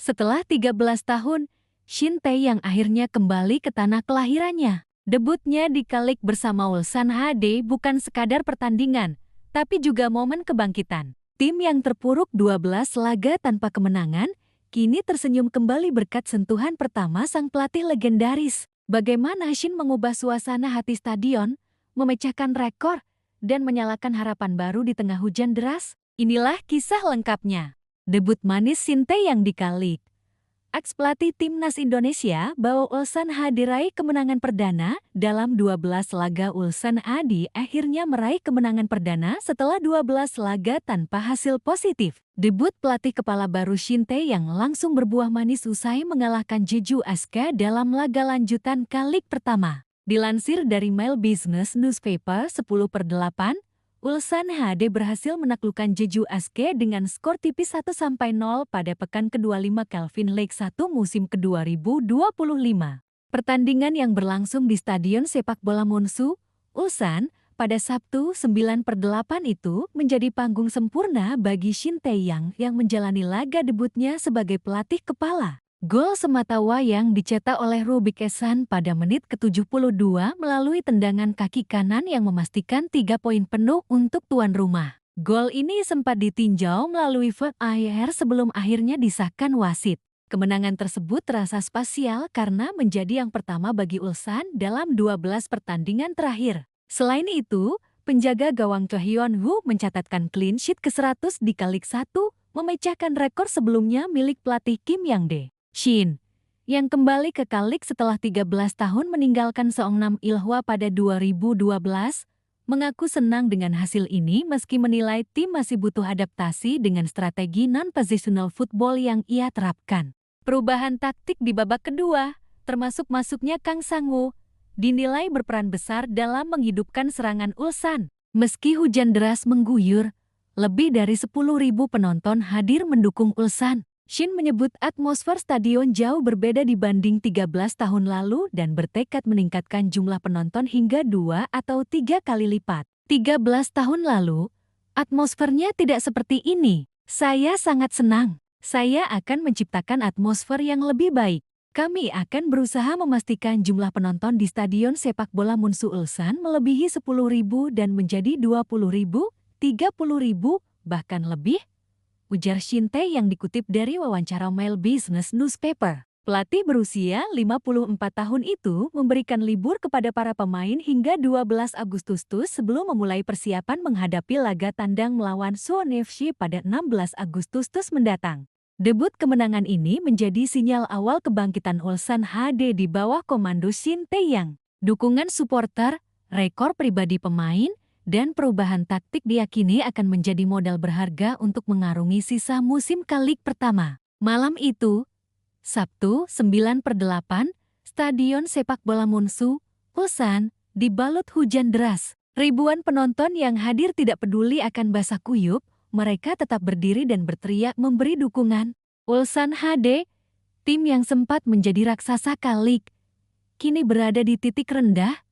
Setelah 13 tahun, Shin Tae-yang akhirnya kembali ke tanah kelahirannya. Debutnya di K-League bersama Ulsan HD bukan sekadar pertandingan, tapi juga momen kebangkitan. Tim yang terpuruk 12 laga tanpa kemenangan, kini tersenyum kembali berkat sentuhan pertama sang pelatih legendaris. Bagaimana Shin mengubah suasana hati stadion, memecahkan rekor, dan menyalakan harapan baru di tengah hujan deras? Inilah kisah lengkapnya. Debut manis Shin Tae-yang di K-League. Ex-pelatih Timnas Indonesia bawa Ulsan HD raih kemenangan perdana dalam 12 laga. Ulsan HD akhirnya meraih kemenangan perdana setelah 12 laga tanpa hasil positif. Debut pelatih kepala baru Shin Tae-yang langsung berbuah manis usai mengalahkan Jeju SK dalam laga lanjutan K-League pertama. Dilansir dari Mail Business Newspaper 10/8, Ulsan HD berhasil menaklukkan Jeju SK dengan skor tipis 1-0 pada pekan ke-25 Kelvin League 1 musim ke-2025. Pertandingan yang berlangsung di Stadion Sepak Bola Monsu, Ulsan, pada Sabtu 9/8 itu menjadi panggung sempurna bagi Shin Tae-yang yang menjalani laga debutnya sebagai pelatih kepala. Gol semata wayang dicetak oleh Rubik Esan pada menit ke-72 melalui tendangan kaki kanan yang memastikan 3 poin penuh untuk tuan rumah. Gol ini sempat ditinjau melalui VAR sebelum akhirnya disahkan wasit. Kemenangan tersebut terasa spesial karena menjadi yang pertama bagi Ulsan dalam 12 pertandingan terakhir. Selain itu, penjaga gawang Cho Hyun-woo mencatatkan clean sheet ke-100 di K-League 1, memecahkan rekor sebelumnya milik pelatih Kim Yang-dae. Shin, yang kembali ke K-League setelah 13 tahun meninggalkan Seongnam Ilhwa pada 2012, mengaku senang dengan hasil ini meski menilai tim masih butuh adaptasi dengan strategi non-positional football yang ia terapkan. Perubahan taktik di babak kedua, termasuk masuknya Kang Sang-woo, dinilai berperan besar dalam menghidupkan serangan Ulsan. Meski hujan deras mengguyur, lebih dari 10.000 penonton hadir mendukung Ulsan. Shin menyebut atmosfer stadion jauh berbeda dibanding 13 tahun lalu dan bertekad meningkatkan jumlah penonton hingga 2 atau 3 kali lipat. 13 tahun lalu, atmosfernya tidak seperti ini. Saya sangat senang. Saya akan menciptakan atmosfer yang lebih baik. Kami akan berusaha memastikan jumlah penonton di Stadion Sepak Bola Monsu Ulsan melebihi 10.000 dan menjadi 20.000, 30.000, bahkan lebih, ujar Shin Tae yang dikutip dari wawancara Mail Business Newspaper. Pelatih berusia 54 tahun itu memberikan libur kepada para pemain hingga 12 Agustus sebelum memulai persiapan menghadapi laga tandang melawan Suwon FC pada 16 Agustus mendatang. Debut kemenangan ini menjadi sinyal awal kebangkitan Ulsan HD di bawah komando Shin Tae-yang. Dukungan supporter, rekor pribadi pemain, dan perubahan taktik diyakini akan menjadi modal berharga untuk mengarungi sisa musim K-League pertama. Malam itu, Sabtu 9/8, Stadion Sepak Bola Monsu, Ulsan, dibalut hujan deras. Ribuan penonton yang hadir tidak peduli akan basah kuyup, mereka tetap berdiri dan berteriak memberi dukungan. Ulsan HD, tim yang sempat menjadi raksasa K-League, kini berada di titik rendah,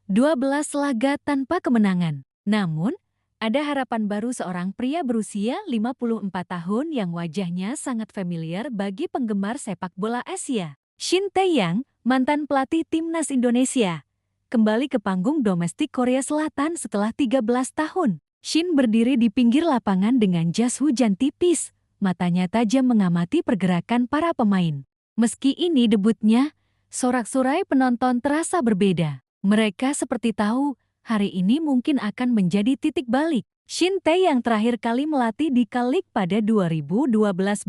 12 laga tanpa kemenangan. Namun, ada harapan baru seorang pria berusia 54 tahun yang wajahnya sangat familiar bagi penggemar sepak bola Asia. Shin Tae-yang, mantan pelatih Timnas Indonesia, kembali ke panggung domestik Korea Selatan setelah 13 tahun. Shin berdiri di pinggir lapangan dengan jas hujan tipis, matanya tajam mengamati pergerakan para pemain. Meski ini debutnya, sorak-sorai penonton terasa berbeda. Mereka seperti tahu, hari ini mungkin akan menjadi titik balik. Shin Tae yang terakhir kali melatih di K-League pada 2012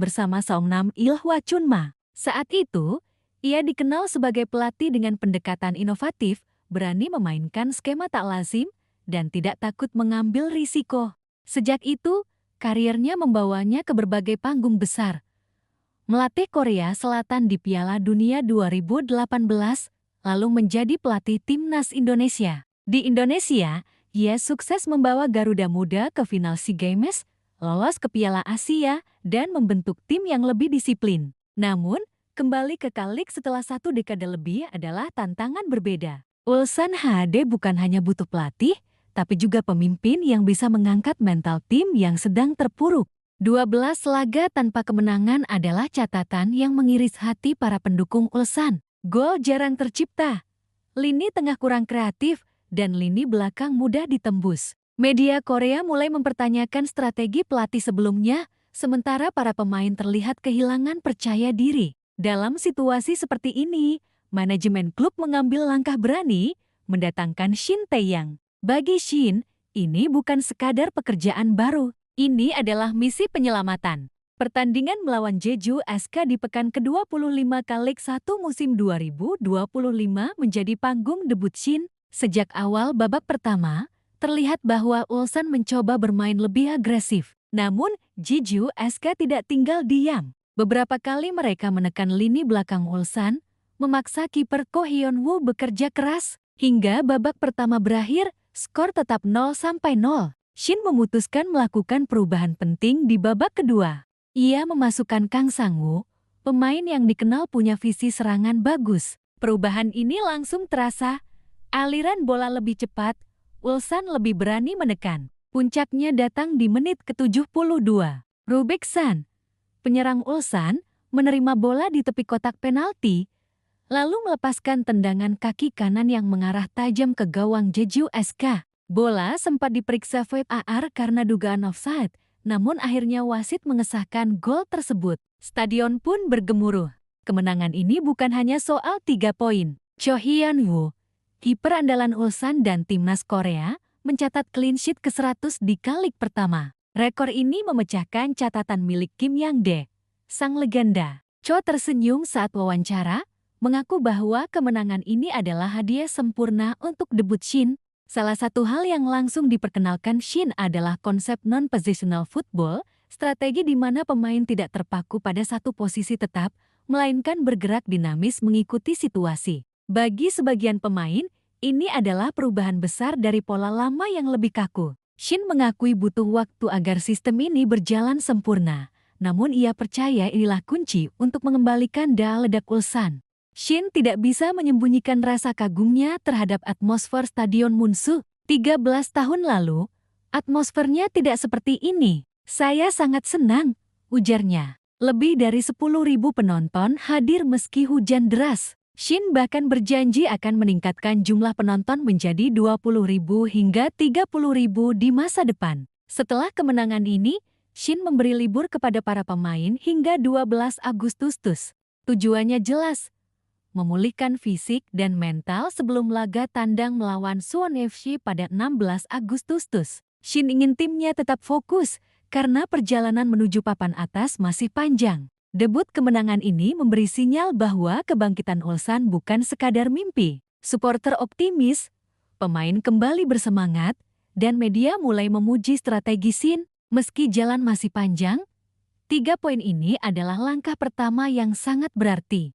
bersama Seongnam Ilhwa Chunma. Saat itu, ia dikenal sebagai pelatih dengan pendekatan inovatif, berani memainkan skema tak lazim, dan tidak takut mengambil risiko. Sejak itu, karirnya membawanya ke berbagai panggung besar. Melatih Korea Selatan di Piala Dunia 2018, lalu menjadi pelatih Timnas Indonesia. Di Indonesia, ia sukses membawa Garuda Muda ke final SEA Games, lolos ke Piala Asia, dan membentuk tim yang lebih disiplin. Namun, kembali ke K-League setelah 1 dekade lebih adalah tantangan berbeda. Ulsan HD bukan hanya butuh pelatih, tapi juga pemimpin yang bisa mengangkat mental tim yang sedang terpuruk. 12 laga tanpa kemenangan adalah catatan yang mengiris hati para pendukung Ulsan. Gol jarang tercipta, lini tengah kurang kreatif, dan lini belakang mudah ditembus. Media Korea mulai mempertanyakan strategi pelatih sebelumnya, sementara para pemain terlihat kehilangan percaya diri. Dalam situasi seperti ini, manajemen klub mengambil langkah berani, mendatangkan Shin Tae-yang. Bagi Shin, ini bukan sekadar pekerjaan baru. Ini adalah misi penyelamatan. Pertandingan melawan Jeju SK di pekan ke-25 Lig 1 musim 2025 menjadi panggung debut Shin. Sejak awal babak pertama, terlihat bahwa Ulsan mencoba bermain lebih agresif. Namun, Jeju SK tidak tinggal diam. Beberapa kali mereka menekan lini belakang Ulsan, memaksa kiper Ko Hyun-woo bekerja keras. Hingga babak pertama berakhir, skor tetap 0-0. Shin memutuskan melakukan perubahan penting di babak kedua. Ia memasukkan Kang Sang-woo, pemain yang dikenal punya visi serangan bagus. Perubahan ini langsung terasa, aliran bola lebih cepat, Ulsan lebih berani menekan. Puncaknya datang di menit ke-72. Roh Baek-san, penyerang Ulsan, menerima bola di tepi kotak penalti, lalu melepaskan tendangan kaki kanan yang mengarah tajam ke gawang Jeju SK. Bola sempat diperiksa VAR karena dugaan offside, namun akhirnya wasit mengesahkan gol tersebut. Stadion pun bergemuruh. Kemenangan ini bukan hanya soal 3 poin. Cho Hyun-woo, kiper andalan Ulsan dan timnas Korea, mencatat clean sheet ke-100 di Lig pertama. Rekor ini memecahkan catatan milik Kim Yang-dae, sang legenda. Cho tersenyum saat wawancara, mengaku bahwa kemenangan ini adalah hadiah sempurna untuk debut Shin. Salah satu hal yang langsung diperkenalkan Shin adalah konsep non-positional football, strategi di mana pemain tidak terpaku pada satu posisi tetap, melainkan bergerak dinamis mengikuti situasi. Bagi sebagian pemain, ini adalah perubahan besar dari pola lama yang lebih kaku. Shin mengakui butuh waktu agar sistem ini berjalan sempurna, namun ia percaya inilah kunci untuk mengembalikan daya ledak Ulsan. Shin tidak bisa menyembunyikan rasa kagumnya terhadap atmosfer Stadion Munsu. 13 tahun lalu, atmosfernya tidak seperti ini. Saya sangat senang, ujarnya. Lebih dari 10.000 penonton hadir meski hujan deras. Shin bahkan berjanji akan meningkatkan jumlah penonton menjadi 20.000 hingga 30.000 di masa depan. Setelah kemenangan ini, Shin memberi libur kepada para pemain hingga 12 Agustus. Tujuannya jelas, memulihkan fisik dan mental sebelum laga tandang melawan Suwon FC pada 16 Agustus. Shin ingin timnya tetap fokus karena perjalanan menuju papan atas masih panjang. Debut kemenangan ini memberi sinyal bahwa kebangkitan Ulsan bukan sekadar mimpi. Supporter optimis, pemain kembali bersemangat, dan media mulai memuji strategi Shin. Meski jalan masih panjang, 3 poin ini adalah langkah pertama yang sangat berarti.